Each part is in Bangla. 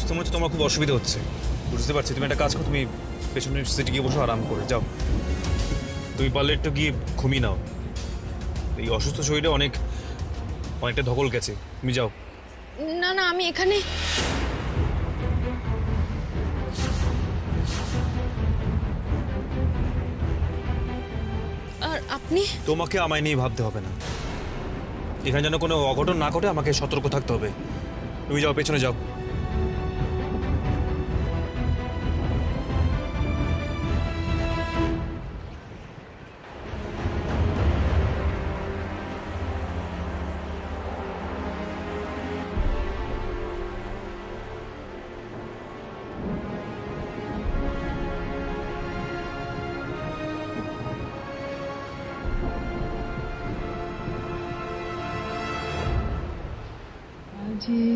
বসতে মনে হচ্ছে তোমার খুব অসুবিধা হচ্ছে। বুঝতে পারছি, তুমি একটা কাজ করো, তুমি পেছনের সিটে গিয়ে বসো, আরাম করে যাও। তুমি পারলে একটু গিয়ে ঘুমিয়ে নাও, এই অসুস্থ শরীরে অনেকটা ধকল গেছে, তুমি যাও। না না, আমি এখানে। আর আপনি? তোমাকে আমায় নিয়ে ভাবতে হবে না, এখানে যেন কোনো অঘটন না ঘটে আমাকে সতর্ক থাকতে হবে। তুমি যাও, পেছনে যাও।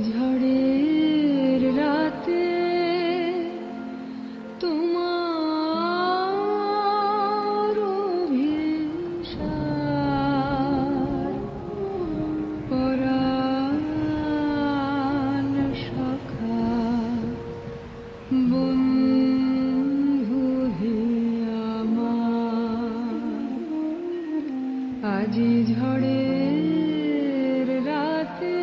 ঝড়ের রাতে তোমার অভিসার পরাণ সখা বন্ধু হে আমার, আজি ঝড়ের রাতে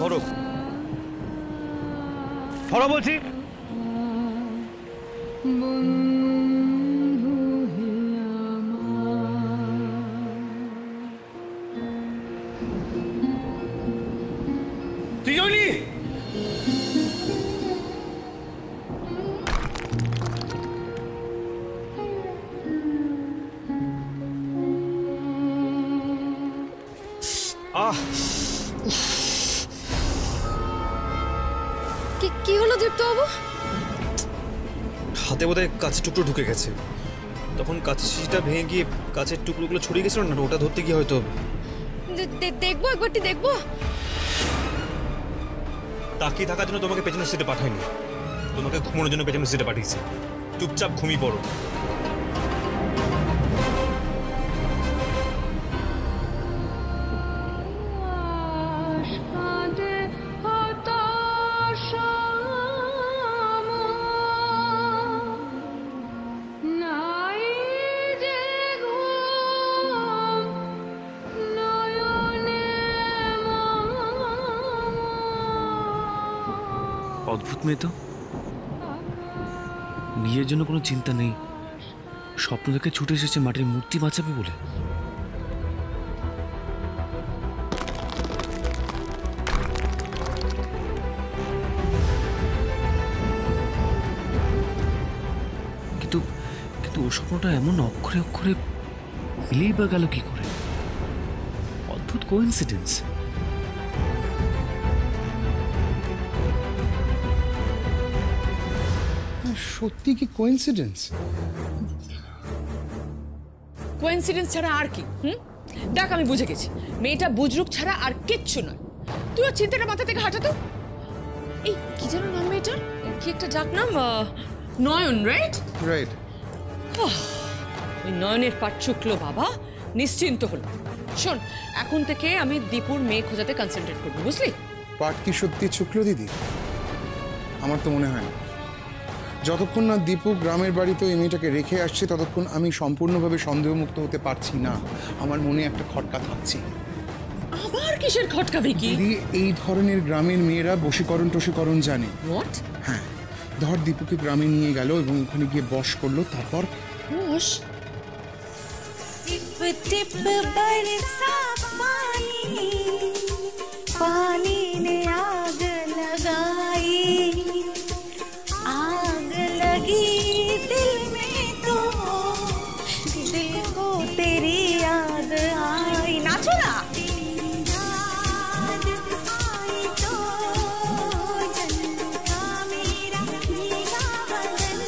ধরো ধরো বলছি। ত্রিজনী, কি হলো দীপ্তবাবু? হাতে বোধহয় কাঁচের টুকরো ঢুকে গেছে, তখন কাঁচের শিশিটা ভেঙে গিয়ে কাঁচের টুকরোগুলো ছড়িয়ে গেছিল না, ওটা ধরতে গিয়ে হয়তো। দেখবো, একবারটি দেখবো। তাকিয়ে থাকার জন্য তোমাকে পেছনের সিটে পাঠাইনি, তোমাকে ঘুমানোর জন্য পেছনের সিটে পাঠিয়েছি। চুপচাপ ঘুমিয়ে পড়ো। অদ্ভুত মেয়ে তো, নিজের জন্য কোনো চিন্তা নেই, স্বপ্ন দেখে ছুটে এসেছে মাটির মূর্তি বাঁচাবে বলে। কিন্তু কিন্তু ও স্বপ্নটা এমন অক্ষরে অক্ষরে মিলেই বা গেল কি করে? অদ্ভুত কোইন্সিডেন্স। সত্যি কি কোইন্সিডেন্স? কোইন্সিডেন্স ছাড়া আর কি? দেখ, আমি বুঝে গেছি, মেয়েটা বুজরুক ছাড়া আর কিচ্ছু নয়। তুই ওর চিন্তাটা মাথা থেকে হাঁটা তো। এই কি যেন নাম মেয়েটার, কি একটা ডাক নাম, নয়ন, রাইট? রাইট। ওই নয়নের পাট চুকলো বাবা, নিশ্চিন্ত হলো। শোন, এখন থেকে আমি দীপুর মেয়ে খোঁজাতে কনসেন্ট্রেট করবো, বুঝলি? পাট কি সত্যি চুকলো দিদি? আমার তো মনে হয় না। যতক্ষণ না দীপু গ্রামের বাড়িতে এই মেয়েটাকে রেখে আসছে ততক্ষণ আমি সম্পূর্ণভাবে সন্দেহমুক্ত হতে পারছি না। আমার মনে একটা খটকা থাকছে। আবার কিসের খটকা ভিকি? দিদি, এই ধরনের গ্রামের মেয়েরা বশীকরণ টশীকরণ জানে। হোয়াট? হ্যাঁ, ধর দীপুকে গ্রামে নিয়ে গেল এবং ওখানে গিয়ে বশ করলো, তারপর বশ? टिप टिप बरसा पानी, पानी ने आग लगाई, आग लगी दिल में तो दिल को तेरी याद आई। नाचो ना। याद आई तो जनता मेरा भीगा बदन,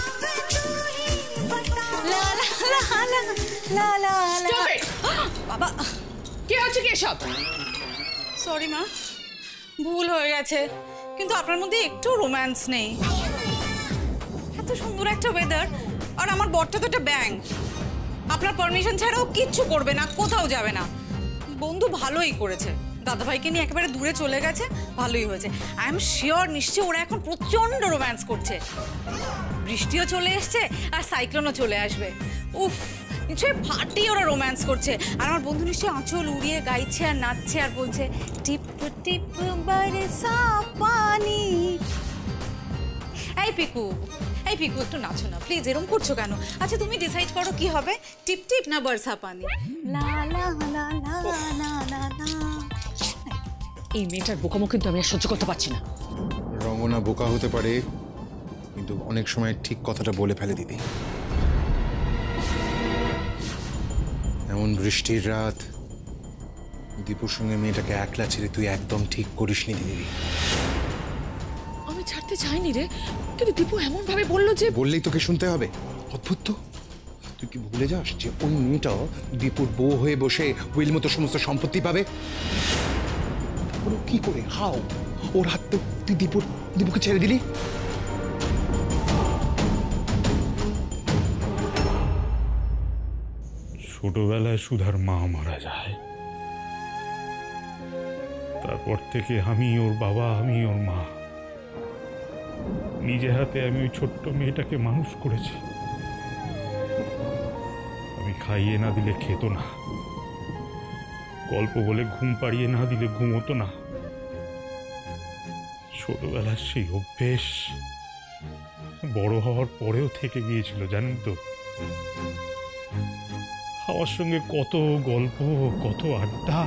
अब तू ही बता। ला ला ला ला ला ला ला। Stop it! বাবা, কি হচ্ছে কি সব? সরি মা, ভুল হয়ে গেছে, কিন্তু আপনার মধ্যে একটু রোম্যান্স নেই। এত সুন্দর একটা ওয়েদার, আর আমার বরটা তো একটা ব্যাঙ, আপনার পারমিশন ছাড়াও কিচ্ছু করবে না, কোথাও যাবে না। বন্ধু ভালোই করেছে, দাদাভাইকে নিয়ে একেবারে দূরে চলে গেছে, ভালোই হয়েছে। আই এম শিওর নিশ্চয়ই ওরা এখন প্রচন্ড রোম্যান্স করছে। বৃষ্টিও চলে এসছে আর সাইক্লোনও চলে আসবে। উফ, নিশ্চয়ই ফাটিয়ে ওরা রোম্যান্স করছে। আর আমার বন্ধু নিশ্চয়ই আঁচল উড়িয়ে গাইছে আর নাচছে আর বলছে টিপ টিপ বরসা পানি। এই পিকু, এই পিকু একটু নাচো না প্লিজ, এরকম করছো কেন? আচ্ছা তুমি ডিসাইড করো কি হবে, টিপ টিপ না বরসা পানি? লা লা লা লা লা লা লা। এই মেয়েটার বোকামো কিন্তু আমি আর সহ্য করতে পারছি না। রঙ্গনা বোকা হতে পারে, কিন্তু অনেক সময় ঠিক কথাটা বলে ফেলে দিদি। এমন বৃষ্টির রাত, দীপুর সঙ্গে মেয়েটাকে একলা ছেড়ে তুই একদম ঠিক করিসনি দিদি। আমি ছাড়তে চাইনি রে, কিন্তু দীপু এমন ভাবে বললো যে বললেই তোকে শুনতে হবে। অদ্ভুত তো, তুই কি ভুলে যাস যে ওই মেয়েটাও দীপুর বউ হয়ে বসে উইল মতো সমস্ত সম্পত্তি পাবে? কি করে, হাও ওর হাত তো তুই দীপুকে ছেড়ে দিলি? ছোটবেলায় সুধার মা মারা যায়, তারপর থেকে আমি ওর বাবা, আমি ওর মা, নিজে হাতে আমি ওই ছোট্ট মেয়েটাকে মানুষ করেছি। আমি খাইয়ে না দিলে খেত না, গল্প বলে ঘুম পাড়িয়ে না দিলে ঘুমোতো না। ছোটবেলার সেই অভ্যেস বড় হওয়ার পরেও থেকে গিয়েছিল, জানেন তো। আমার সঙ্গে কত গল্প, কত আড্ডা।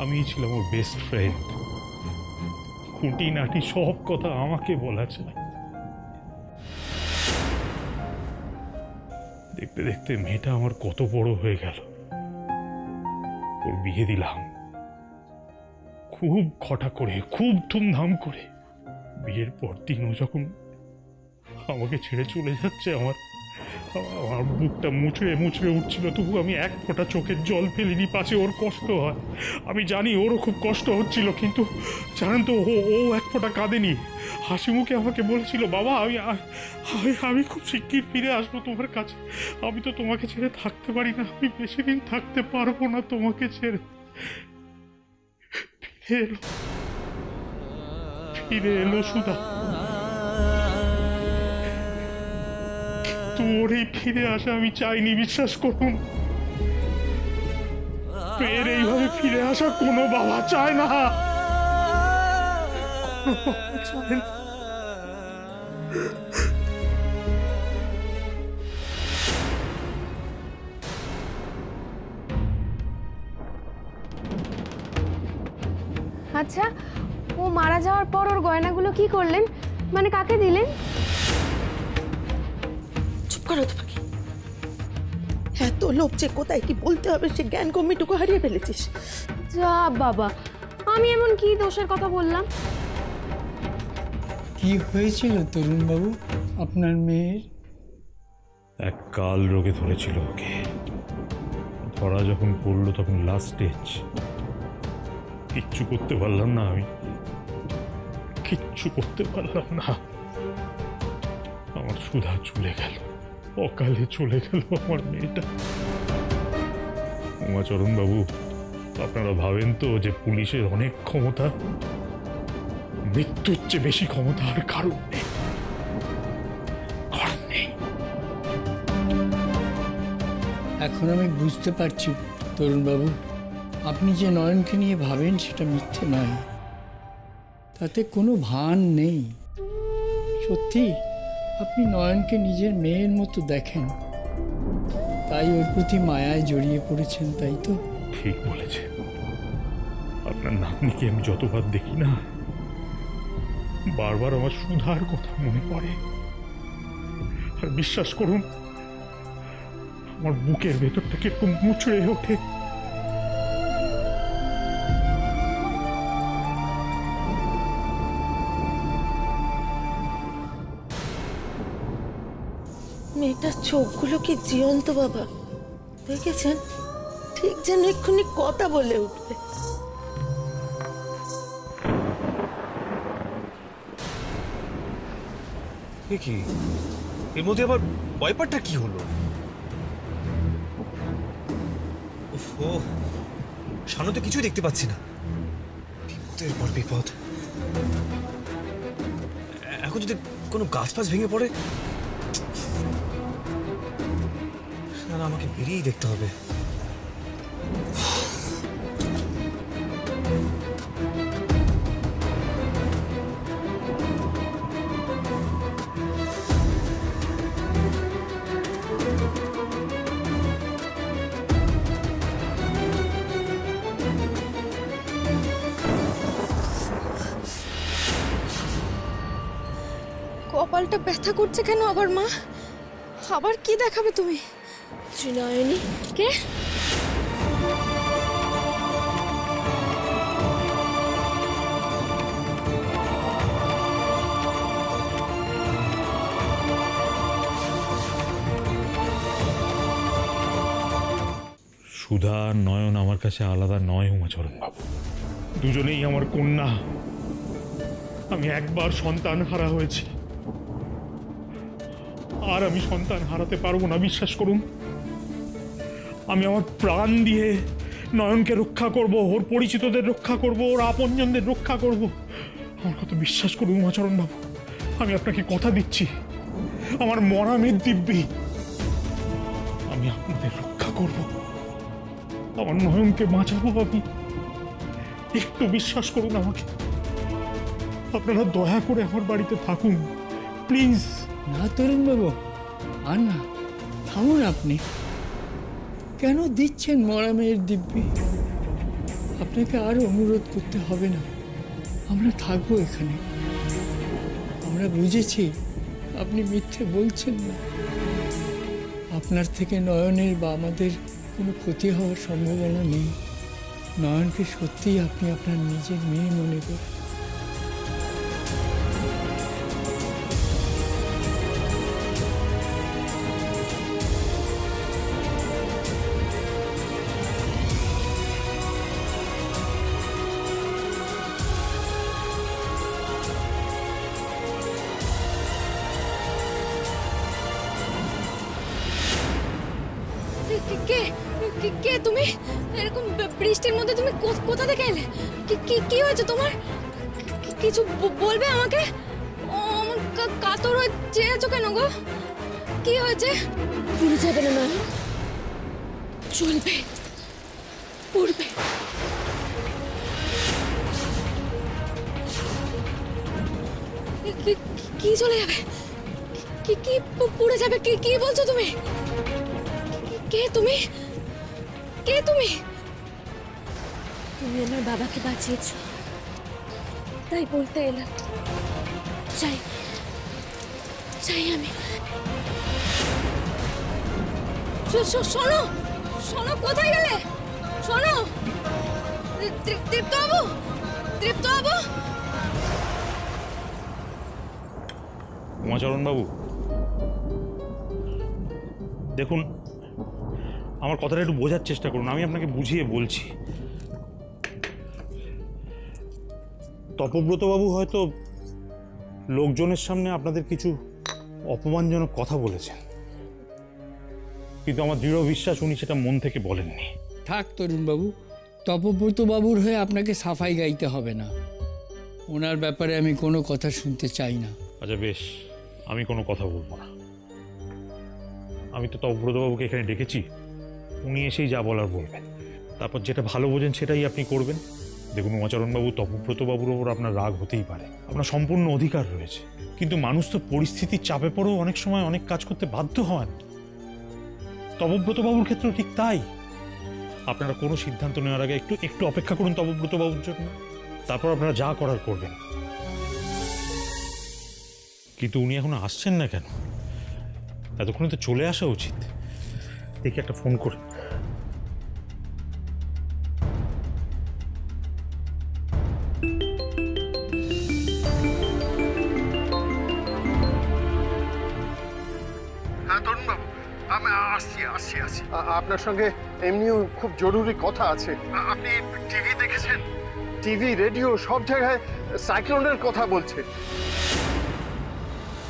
আমি ছিলাম ওর বেস্ট ফ্রেন্ড। খুঁটিনাটি সব কথা আমাকে বলা চাই। দেখতে দেখতে মেয়েটা আমার কত বড় হয়ে গেল। ওর বিয়ে দিলাম খুব খটা করে, খুব ধুমধাম করে। বিয়ের পর দিনও যখন আমাকে ছেড়ে চলে যাচ্ছে, আমার বুকটা মুচড়ে মুচড়ে উঠছিল, তবু আমি এক ফোঁটা চোখের জল ফেলিনি, পাছে ওর কষ্ট হয়। আমি জানি ওরও খুব কষ্ট হচ্ছিল, কিন্তু জানেন তো ও এক ফোঁটা কাঁদেনি। হাসি মুখে আমাকে বলেছিল, বাবা আমি খুব শিগগির ফিরে আসবো তোমার কাছে। আমি তো তোমাকে ছেড়ে থাকতে পারি না, আমি বেশি দিন থাকতে পারবো না তোমাকে ছেড়ে। ফিরে এলো সুধা। তোর এই ফিরে আসা আমি চাইনি, বিশ্বাস করুন। ফের এইভাবে ফিরে আসা কোনো বাবা চায় না, কোনো বাবা চায় না। আচ্ছা, ও মারা যাওয়ার পর ওর গয়নাগুলো কি করলেন? মানে কাকে দিলেন? চুপ করো তো পাখি, এত লোভ যে কোথায় কি বলতে হবে সে জ্ঞান কমিটুকু হারিয়ে ফেলেছিস। যা বাবা, আমি এমন কি দোষের কথা বললাম? কি হয়েছিল তরুণ বাবু আপনার মেয়ের? এক কাল রোগে ধরেছিল ওকে। ধরা যখন পড়লো তখন লাস্ট স্টেজ। কিচ্ছু করতে পারলাম না, আমি কিচ্ছু করতে পারলাম না। আমার সুধা চলে গেল, অকালে চলে গেল আমার মেয়েটা। উমাচরণ বাবু, আপনারা ভাবেন তো যে পুলিশের অনেক ক্ষমতা, মৃত্যুর চেয়ে বেশি ক্ষমতা আর কারণ নেই। এখন আমি বুঝতে পারছি তরুণ বাবু, আপনি যে নয়নকে নিয়ে ভাবেন সেটা মিথ্যে নয়, তাতে কোনো ভান নেই। সত্যি আপনি নয়নকে নিজের মেয়ের মতো দেখেন, তাই ওর প্রতি মায়ায় জড়িয়ে পড়েছেন, তাই তো? ঠিক বলেছে। আপনার নাতনিকে আমি যতবার দেখি না, বারবার আমার সুধার কথা মনে পড়ে। আর বিশ্বাস করুন, আমার বুকের ভেতরটা কিরকম মুচড়ে ওঠে। মেয়েটার চোখগুলো কি জীবন্ত বাবা, দেখেছেন? ঠিক যেন এক্ষুনি কথা বলে উঠবে। কি এর মধ্যে আবার ওয়াইপারটা কি হলো? ও সামনে তো কিছুই দেখতে পাচ্ছি না। বিপদের পর বিপদ। এখন যদি কোনো গাছ ফাছ ভেঙে পড়ে, না না, আমাকে বেরিয়েই দেখতে হবে। কপালটা ব্যথা করছে কেন আবার মা? আবার কি দেখাবে তুমি? ত্রিনয়নী কে? সুধা আর নয়ন আমার কাছে আলাদা নয় উমাচরণ বাবু, দুজনেই আমার কন্যা। আমি একবার সন্তান হারা হয়েছি, আর আমি সন্তান হারাতে পারবো না, বিশ্বাস করুন। আমি আমার প্রাণ দিয়ে নয়নকে রক্ষা করব, ওর পরিচিতদের রক্ষা করব, ওর আপনজনদের রক্ষা করব। আমার কথা বিশ্বাস করুন উমাচরণ বাবু, আমি আপনাকে কথা দিচ্ছি, আমার মরা মেয়ের দিব্যি আমি আপনাদের রক্ষা করব, আমার নয়নকে বাঁচাবো আমি। একটু বিশ্বাস করুন আমাকে, আপনারা দয়া করে আমার বাড়িতে থাকুন প্লিজ। না তরুণবাবু, আর না, থামুন আপনি। কেন দিচ্ছেন মরা মেয়ের দিব্যি? আপনাকে আর অনুরোধ করতে হবে না, আমরা থাকবো এখানে। আমরা বুঝেছি আপনি মিথ্যে বলছেন না। আপনার থেকে নয়নের বা আমাদের কোনো ক্ষতি হওয়ার সম্ভাবনা নেই। নয়নকে সত্যিই আপনি আপনার নিজের মেয়ে মনে করেন। কে কে কে তুমি? এরকম বৃষ্টির মধ্যে তুমি কোথা থেকে এলে? কি হয়েছে তোমার? কিছু বলবে আমাকে? আমার কাতর হয়ে চেয়ে আছো কেন গো? কি হয়েছে? পুড়ে যাবে না নয়, চলবে, পড়বে। কি চলে যাবে? কি পুড়ে যাবে? কি বলছো তুমি? কে তুমি? কে তুমি? তুমি আমার বাবাকে বাঁচিয়েছো, তাই বলতে এলাম। চাই চাই আমি। শোনো শোনো, কোথায় গেলে? শোনো দীপ্ত বাবু, দীপ্ত বাবু। উমাচরণ বাবু দেখুন, আমার কথাটা একটু বোঝার চেষ্টা করুন, আমি আপনাকে বুঝিয়ে বলছি। তপব্রতবাবু হয়তো লোকজনের সামনে আপনাদের কিছু অপমানজনক কথা বলেছেন, কিন্তু আমার দৃঢ় বিশ্বাস উনি সেটা মন থেকে বলেননি। থাক তরুণবাবু, তপব্রতবাবুর হয়ে আপনাকে সাফাই গাইতে হবে না। ওনার ব্যাপারে আমি কোনো কথা শুনতে চাই না। আচ্ছা বেশ, আমি কোনো কথা বলবো না। আমি তো তপব্রতবাবুকে এখানে ডেকেছি, উনি এসেই যা বলার বলবেন, তারপর যেটা ভালো বোঝেন সেটাই আপনি করবেন। দেখুন উমাচরণবাবু, তপব্রতবাবুর ওপর আপনার রাগ হতেই পারে, আপনার সম্পূর্ণ অধিকার রয়েছে, কিন্তু মানুষ তো পরিস্থিতির চাপে পড়েও অনেক সময় অনেক কাজ করতে বাধ্য হন। তপব্রতবাবুর ক্ষেত্রেও ঠিক তাই। আপনারা কোনো সিদ্ধান্ত নেওয়ার আগে একটু অপেক্ষা করুন তপব্রতবাবুর জন্য, তারপর আপনারা যা করার করবেন। কিন্তু উনি এখনো আসছেন না কেন? এতক্ষণে তো চলে আসা উচিত। দেখি একটা ফোন করে। হ্যাঁ তরুণবাবু, আমি আসছি। আপনার সঙ্গে এমনিও খুব জরুরি কথা আছে। আপনি টিভি দেখেছেন? টিভি, রেডিও, সব জায়গায় সাইক্লোনের কথা বলছে।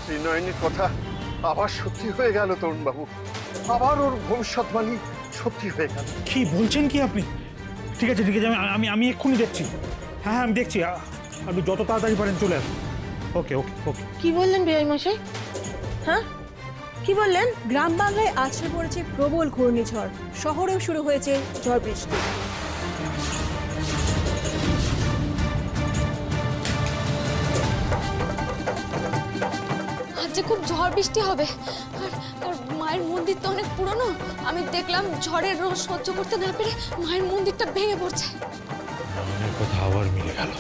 শ্রীনয়নীর কথা আবার সত্যি হয়ে গেল তরুণবাবু, আবার ওর ভবিষ্যৎবাণী সত্যি হয়ে গেল। কি বলছেন কি আপনি? ঠিক আছে ঠিক আছে, আমি আমি এক্ষুনি দেখছি। হ্যাঁ হ্যাঁ আমি দেখছি, আপনি যত তাড়াতাড়ি পারেন চলে আসুন। ওকে ওকে ওকে। কি বললেন বেআই মশাই? হ্যাঁ কি বললেন? গ্রাম বাংলায় আছড়ে পড়েছে প্রবল ঘূর্ণিঝড়, শহরেও শুরু হয়েছে ঝড় বৃষ্টি। আজ যে খুব ঝড় বৃষ্টি হবে। আর আর মায়ের মন্দির তো অনেক পুরনো, আমি দেখলাম ঝড়ের রোদ সহ্য করতে না পেরে মায়ের মন্দিরটা ভেঙে পড়ছে। আমার কথা আবার মিলে গেল,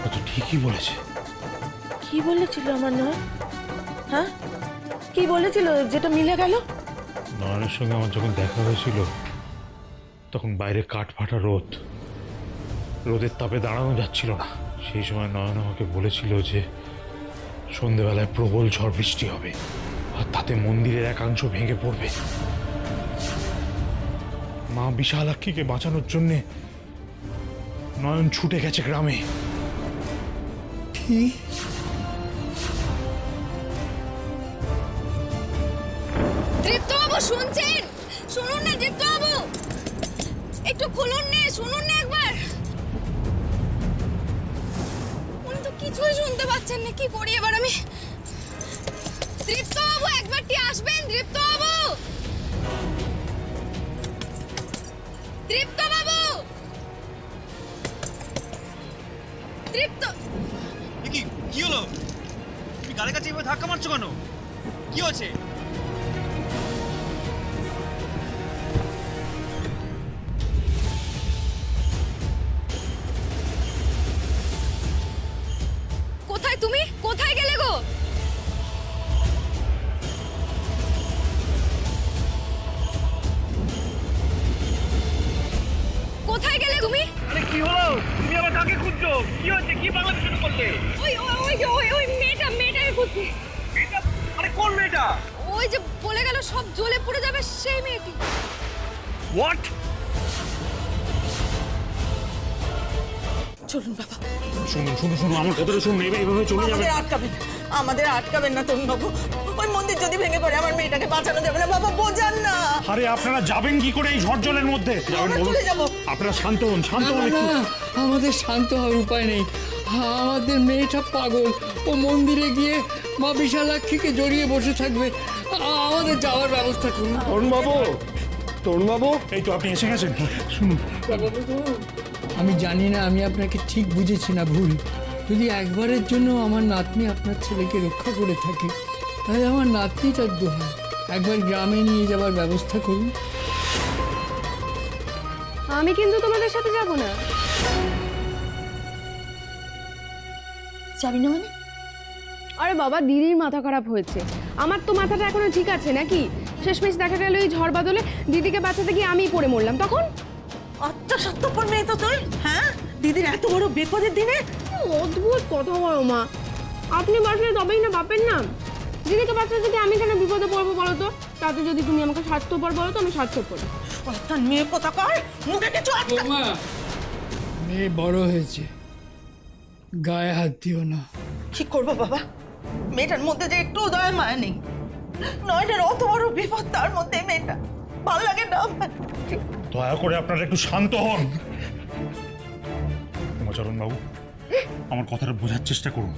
ও তো ঠিকই বলেছে। কি বলেছিল আমার নয়? হ্যাঁ কি বলেছিল যেটা মিলে গেল? নয়নের সঙ্গে আমার যখন দেখা হয়েছিল তখন বাইরে কাঠ ফাটা রোদ, রোদের তাপে দাঁড়ানো যাচ্ছিল না। সেই সময় নয়ন আমাকে বলেছিল যে সন্ধেবেলায় প্রবল ঝড় বৃষ্টি হবে আর তাতে মন্দিরের একাংশ ভেঙে পড়বে। মা বিশালাক্ষীকে বাঁচানোর জন্যে নয়ন ছুটে গেছে গ্রামে। ঠিক দীপ্তবাবু শুনছেন? শুনুন না দীপ্তবাবু, একটু খুলুন না, শুনুন না একবার। উনি তো কিছুই শুনতে পাচ্ছেন না, কি করি এবার আমি? দীপ্তবাবু একবারটি আসবেন? দীপ্তবাবু, দীপ্তবাবু, দীপ্ত। কি হলো? তুমি গাড়ির কাছে এভাবে ধাক্কা মারছো কেন? কি হয়েছে? কোথায় তুমি? কোথায় গেলে গো? কোথায় গেলে তুমি? আরে কি হলো? তুমি আবার কাকে খুঁজছো? কি হয়েছে? কি পাগলামি শুরু করলে? ওই ওই ওই ওই মেয়েটাকে খুঁজছি। মেয়েটা? আরে কোন মেয়েটা? ওই যে বলে গেল সব জ্বলে পুড়ে যাবে, সেই মেয়েটি। হোয়াট? চলুন বাবা। শুনুন শুনুন শুনুন, আমার কথাটা শুনুন, এইভাবে চলে যাবে। আমাদের আটকাবেন না তরুণবাবু। ওই মন্দির যদি ভেঙে পড়ে আমার মেয়েটাকে বাঁচানো যাবে না। বাবা বোঝান না। আরে আপনারা যাবেন কি করে এই ঝড় জলের মধ্যে? আমরা চলে যাবো। আপনারা শান্ত হন, শান্ত না, হন না, একটু। না, আমাদের শান্ত হওয়ার উপায় নেই। আমাদের মেয়েটা পাগল, ও মন্দিরে গিয়ে মা বিশালাক্ষীকে জড়িয়ে বসে থাকবে। আমাদের যাওয়ার ব্যবস্থা করুন। তরুণবাবু, তরুণবাবু, এই তো আপনি এসে গেছেন। শুনুন, আমি জানি না আমি আপনাকে ঠিক বুঝেছি না ভুল। যদি একবারের জন্য আমার নাতনি আপনার ছেলেকে রক্ষা করে থাকে, তাহলে আমার নাতনিটার দোহাই একবার গ্রামে নিয়ে যাওয়ার ব্যবস্থা করুন। আমি কিন্তু তোমাদের সাথে যাব না। যাবি না মানে? আরে বাবা, দিদির মাথা খারাপ হয়েছে, আমার তো মাথাটা এখনো ঠিক আছে নাকি? শেষমেশ দেখা গেল এই ঝড় বাদলে দিদিকে বাঁচাতে গিয়ে আমিই পড়ে মরলাম। তখন আত্মসত্ত্বপর মেয়ে তো তুই। হ্যাঁ দিদির এত বড় বিপদের দিনে অদ্ভুত কথা বলো মা। আপনি বাঁচলে তবেই না বাপের নাম। দিদিকে বাঁচাতে গিয়ে আমি কেন বিপদে পড়বো বলো তো? তাতে যদি তুমি আমাকে স্বার্থপর বলো তো আমি স্বার্থপর। শয়তান মেয়ে কথা কর, মুখে কিছু আটকা। মেয়ে বড় হয়েছে, গায়ে হাত দিও না। কি করবো বাবা? মেয়েটার মধ্যে যে একটু দয়া মায়া নেই। নয়নের অত বড় বিপদ, তার মধ্যে মেয়েটা ভালো লাগে না। দয়া করে আপনারা একটু শান্ত হন। উমাচরণ বাবু, আমার কথাটা বোঝার চেষ্টা করুন।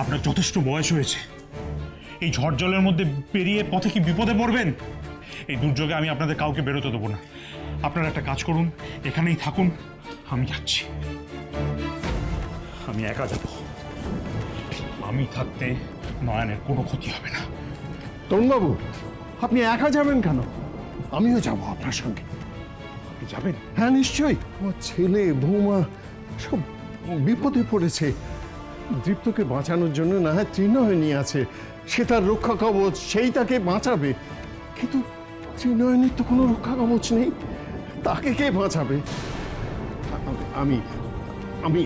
আপনার যথেষ্ট বয়স হয়েছে, এই ঝড় জলের মধ্যে পেরিয়ে পথে কি বিপদে পড়বেন? এই দুর্যোগে আমি আপনাদের কাউকে বেরোতে দেবো না। আপনারা একটা কাজ করুন, এখানেই থাকুন, আমি যাচ্ছি। আমি একা যাব, আমি থাকতে নয়নের কোনো ক্ষতি হবে না। তরুণবাবু, আপনি একা যাবেন কেন? আমিও যাব আপনার সঙ্গে। আপনি যাবেন? হ্যাঁ নিশ্চয়ই। আমার ছেলে বৌমা সব বিপদে পড়েছে। দীপ্তকে বাঁচানোর জন্য না হয় ত্রিনয় নিয়ে আছে, সে তার রক্ষা কবচ, সেই তাকে বাঁচাবে। কিন্তু ত্রিনয়নের তো কোনো রক্ষা কবচ নেই, তাকে কে বাঁচাবে? আমি আমি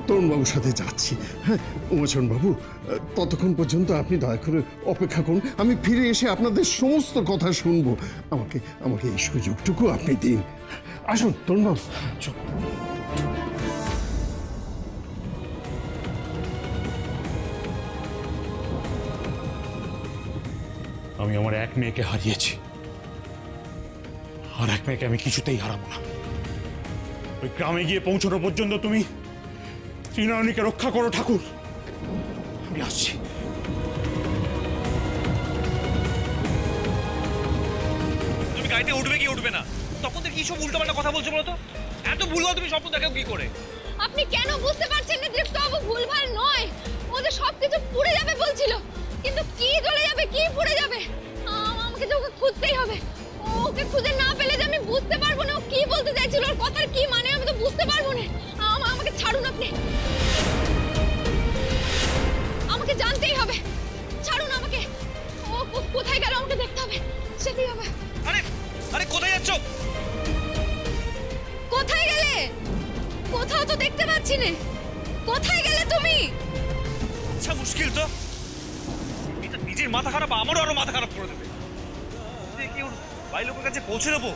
তরুণবাবুর সাথে যাচ্ছি। হ্যাঁ উমাচরণ বাবু, ততক্ষণ পর্যন্ত আপনি দয়া করে অপেক্ষা করুন। আমি ফিরে এসে আপনাদের সমস্ত কথা শুনবো। আমাকে আমাকে এই সুযোগটুকু আপনি দিন। আসুন তরুণবাবু। আমি আমার এক মেয়েকে হারিয়েছি, আর এক মেয়েকে আমি কিছুতেই হারাবো না। ওই গ্রামে গিয়ে পৌঁছানো পর্যন্ত তুমি ত্রিনয়নীকে রক্ষা করো ঠাকুর। আমি আসছি। তুমি গাড়িতে উঠবে কি উঠবে না, তখন থেকে কি সব উল্টোপাল্টা কথা বলছো বলো তো? এত ভুলভাল তুমি স্বপ্ন দেখো কি করে? আপনি কেন বুঝতে পারছেন না দীপ্ত বাবু ভুলভাল নয়, ও যে সবকিছু পুড়ে যাবে বলছিল, কিন্তু কি জ্বলে যাবে কি পুড়ে যাবে, আমাকে যে ওকে খুঁজতেই হবে। ওকে খুঁজে না পেলে যে আমি বুঝতে পারবো না ও কি বলতে চাইছিল, ওর কথার কি মানে আমি তো বুঝতে পারবো না। আমাকে ছাড়ুন আপনি, আমাকে জানতেই হবে, ছাড়ুন আমাকে। ও কোথায় গেল আমাকে দেখতে হবে, সেটাই হবে। আরে আরে কোথায় যাচ্ছ? কোথায় গেলে? কোথাও তো দেখতে পাচ্ছি না, কোথায় গেলে তুমি? আচ্ছা মুশকিল তো, এটা নিজের মাথা খারাপ আমারও আরো মাথা খারাপ করে দেবে। কি ওর বাড়ির লোকের কাছে পৌঁছে দেবো?